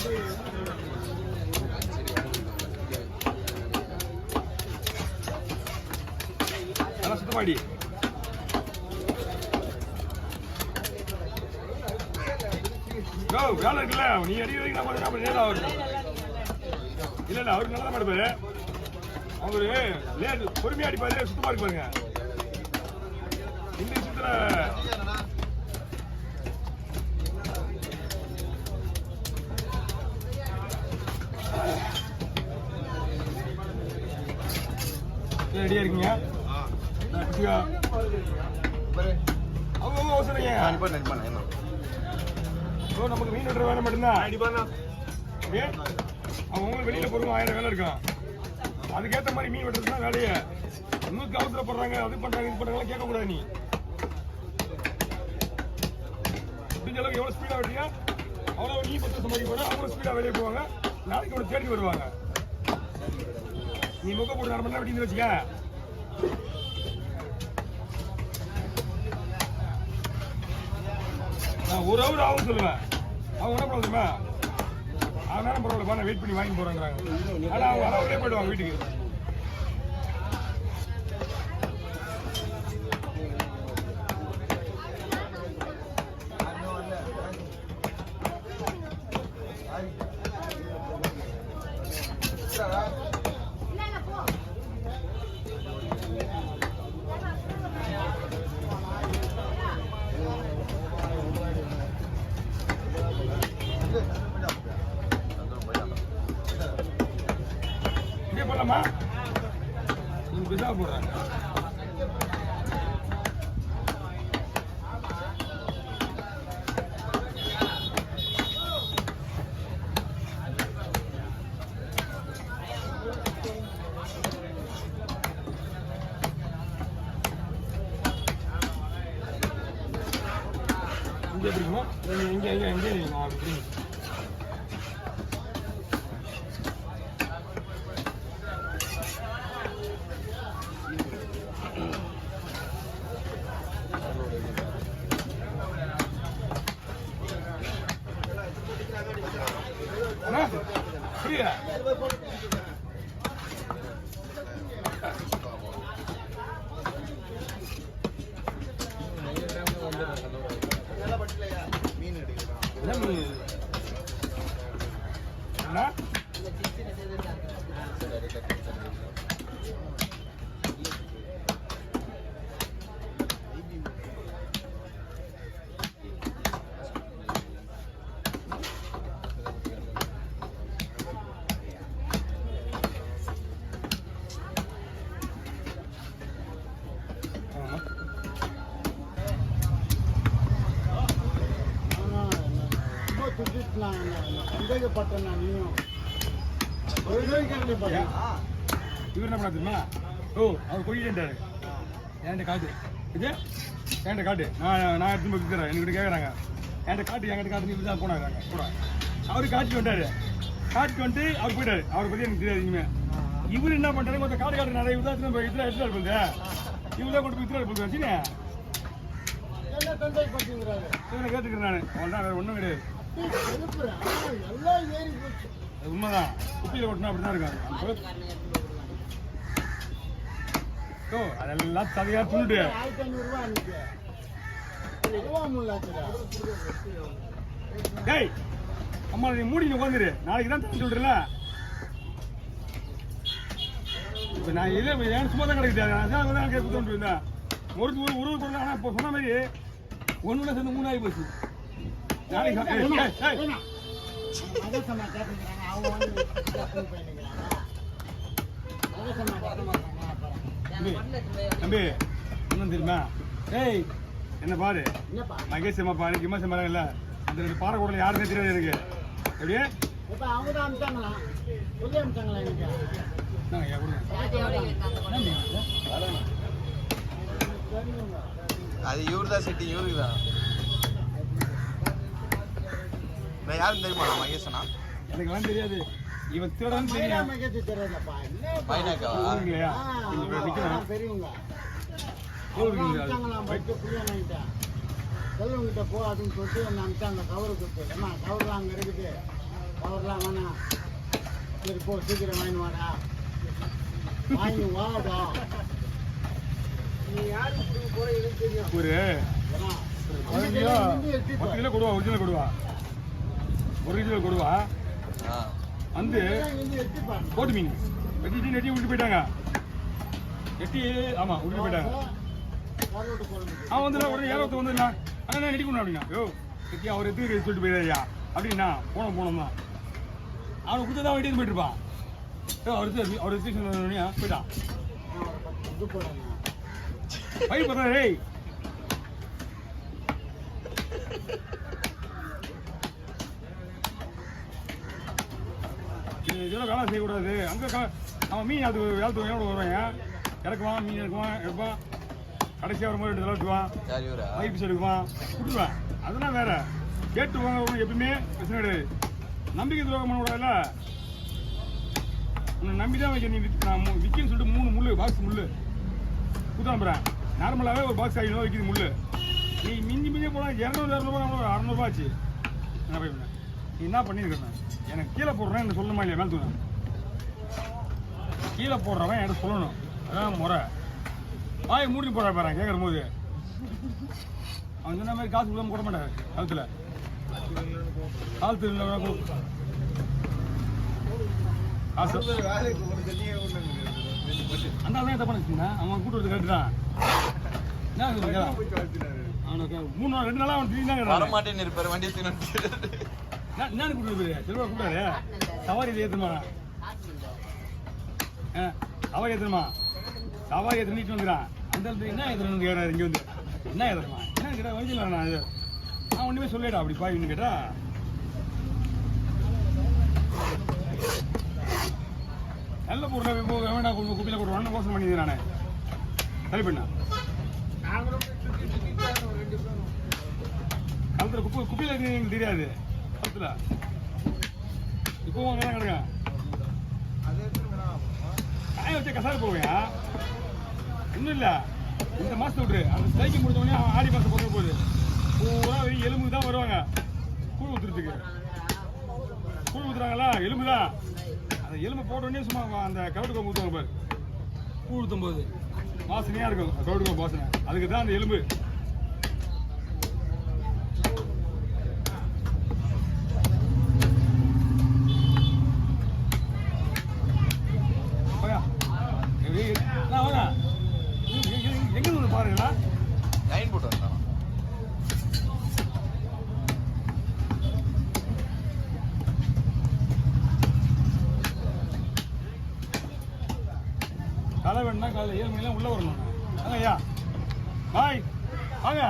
நல்லா சுத்தமாடி வேலை இருக்குல்ல நீ அடி வரைக்கும் நம்ம நேரம் ஆகும் இல்ல இல்ல அவருக்கு நல்லா மாடுப்பாரு அவரு லேட் பொறுமையா அடிப்பாரு சுத்தமா இருப்பாருங்க இந்த விஷயத்துல ரெடியா இருக்கீங்க நமக்கு மீன் வெட்டுற வேலை மட்டும்தான் அவங்க வெளியில போறவங்க 1000 வேலை இருக்கும் அதுக்கேற்ற மாதிரி மீன் வெட்டுறதுதான் வேலையை இன்னும் அவசரப்படுறாங்க அது பண்றாங்க இது பண்றாங்க கேட்க கூடாது நீ முடிஞ்ச அளவுக்கு எவ்வளவு ஸ்பீடா வெட்டியா அவ்வளவு நீ பத்து சம்பாதிக்க போற அவ்வளவு ஸ்பீடா வெளியே போவாங்க நாளைக்கு அவனை தேடி வருவாங்க நீ முக போட்டு 4 மணி நேரம் வெட்டின்னு வச்சுக்க நான் 1 ஹவர் ஆகும் சொல்லுவேன் அவங்க என்ன பண்ணுவாங்க அதனால பரவாயில்ல நான் வெயிட் பண்ணி வாங்கி போறேங்கிறாங்க ஆனா அவங்க அளவுலேயே போயிடுவாங்க வீட்டுக்கு போடலாமா நீங்க பிசா போடுறாங்க இங்கே பிடிக்குமா எங்கே எங்கே எங்கே அப்படி புரியா சந்தேகப்பட்டேன் நீயும் இவர் என்ன பண்ணா தெரியுமா ஓ அவர் கொடிட்டாரு என்கிட்ட காட்டு இது என்கிட்ட காட்டு நான் எடுத்து கொடுக்குறேன் என்கிட்ட கேட்குறாங்க என்கிட்ட காட்டு என்கிட்ட காட்டு நீ தான் போனாங்க கூட அவரு காட்டிட்டு வந்துட்டாரு காட்டிட்டு வந்துட்டு அவர் போயிட்டாரு அவரை பற்றி எனக்கு தெரியாது இனிமே இவர் என்ன பண்ணுறாரு மொத்தம் காட்டு காட்டு நிறைய இதான் இதில் எடுத்துட்டு இருப்பீங்க இவர் தான் கொண்டு போய் இதில் இருப்பீங்க வச்சுனே இவனை கேட்டுக்கிறேன் நான் அவன் தான் வேறு ஒன்றும் கிடையாது உண்மைதான் குப்பியில கொட்டினா அப்படிதான் இருக்காங்க அதெல்லாம் தவையா துண்டு டேய் அம்மா நீ மூடி உட்காந்துரு நாளைக்கு தான் தண்ணி சொல்றல இப்ப நான் இல்லை ஏன் சும்மா தான் கிடைக்கிட்டேன் கேட்க இருந்தேன் ஒரு ஒரு கொடுங்க ஆனா இப்போ சொன்ன மாதிரி ஒன்னு சேர்ந்து 3 ஆகி போச்சு தம்பி ஒன்னும் தெரியுமா ஏய் என்ன பாரு மகேஷ் அம்மா பாரு கிம்மா சம்மா இல்ல அந்த 2 பாறை கூடல யாருமே தெரியாது இருக்கு எப்படியே அது இவரு தான் செட்டி இவருக்கு தான் நான் யாரும் தெரியுமா மகேஷனா எனக்குலாம் தெரியாது இவன் திருடன் தெரியும் செல்வங்கிட்ட போ அப்படின்னு சொல்லிட்டு என்ன அனுப்பிச்சு அந்த கவரு கொடுத்து கவர்லாம் அங்கே இருக்குது வரலாம் வேணாம். சரி போ சீக்கிரம் வாங்கி வாடா. வாங்கி வாடா. நீ யாருக்கு கொடுக்க போற எனக்கு தெரியும். ஒரு ஏன்னா, 10 கிலோ 10 கிலோ கொடுவா, ஒரிஜினல் கொடுவா, ஒரிஜினல் கொடுவா ஆ வந்து இங்க எட்டி பாரு. போட்டு மீன் வெட்டிட்டு நெட்டி விட்டு போயிட்டாங்க. நெட்டி ஆமா விட்டு போயிட்டாங்க. கருவாட்டு குழம்பு. அவன் வந்து உடனே ஏறத்து வந்துடா அண்ணா நெட்டி கொண்டு அப்படின்னா யோ நெட்டி அவர் எடுத்து சொல்லிட்டு போயிடாரியா அப்படின்னா போனோம் தான் அவனை கொடுத்து தான் வெட்டி போயிட்டு இருப்பான். அவர் போயிட்டான் இது போடுங்க. பை பார்த்தா டேய் இதெல்லாம் வேலை செய்யக்கூடாது. அங்கே அவன் மீன் அது வேலை வருவாங்க, இறக்குவான், மீன் எடுப்பான், கடைசியாக வரும்போது 2 தடவை வெட்டுவான், யார் இவரா? பைப்ஸ் எடுக்குவான், விட்டுருவேன். அதெல்லாம் வேற கேட்டு வாங்க எப்பயுமே பிரச்சனை கிடையாது. நம்பிக்கை துரோகம் பண்ணக்கூடாதுல்ல. உன்னை நம்பி தான் வைக்க. நீ நான் விற்கின்னு சொல்லிட்டு 3 முள்ளு பாக்ஸ் முள்ளு குத்தாம்புறேன். நார்மலாகவே ஒரு பாக்ஸ் 500 விற்கிது முள்ளு. நீ மிஞ்சி போனால் 200 600 ஆச்சு. என்ன பையன் நீ என்ன பண்ணியிருக்கிறேன்? எனக்கு கீழே போடுறேன் என்ன சொல்லணுமா இல்லையா? மேலே தூங்க கீழே போடுறவன் என்கிட்ட சொல்லணும். அதான் முறை. வாயை மூடி போடுற பாரு கேட்குற போது. அவன் சொன்ன மாதிரி காசு கொடுக்காம போட மாட்டாரு காலத்தில். காலத்தில் காசு அந்த தான் தப்பான வச்சுருந்தேன். அவன் கூட்டு வரது கரெக்டு தான். என்ன சொல்லுங்க அவனுக்கு 3 நாள் 2 நாளாக அவன் திடீர்னு தான் வர மாட்டேன்னு இருப்பாரு வண்டியை தின்னு. என்னன்னு கூப்பிட்டு செல்வா கூப்பிடாரு. சவாரி ஏற்றுமா சவாரி ஏற்றுமா சவாரி ஏற்று நீட்டு வந்துக்கிறான். அந்த இடத்துல என்ன ஏற்றுறன்னு கேட்குறாரு. இங்கே வந்து என்ன ஏற்றுமா என்ன கேட்டா வயசில் நான் இது நான் ஒன்றுமே சொல்லிடா அப்படி பாயின்னு கேட்டா நல்ல பொருளை வேண்டாம் குப்பியில் போடுவான்னு யோசனை பண்ணிடுறேன் நான். சரி பண்ணா கழுத்துல குப்பையில் இருக்கு எங்களுக்கு தெரியாது. கழுத்துல இப்போவும் அங்கே தான் கிடக்கேன். காய வச்ச கசாரு போவையா ஒன்றும் இல்லை. இந்த மாதத்தை விட்டு அந்த ஸ்ட்ரைக்கு முடிஞ்சவொடனே ஆடி மாதம் போகிற போகுது பூரா வெறும் எலும்பு தான் வருவாங்க கூழ் ஊற்றுறதுக்கு. கூழ் ஊற்றுறாங்களா எலும்பு தான். அந்த எலும்பு போட்டோடனே சும்மா அந்த கவுட்டு கோம்பு ஊற்றுவாங்க பாரு. கூழ் ஊற்றும் போது வாசனையாக இருக்கும் கவுட்டு கோம்பு வாசனை. அதுக்கு தான் அந்த எலும்பு. எங்க வந்து பாருங்களா லைன் போட்டு வந்தான். காலை வேணும்னா காலையில் 7 மணிலாம் உள்ள வரணும். ஐயா பாய் வாங்க.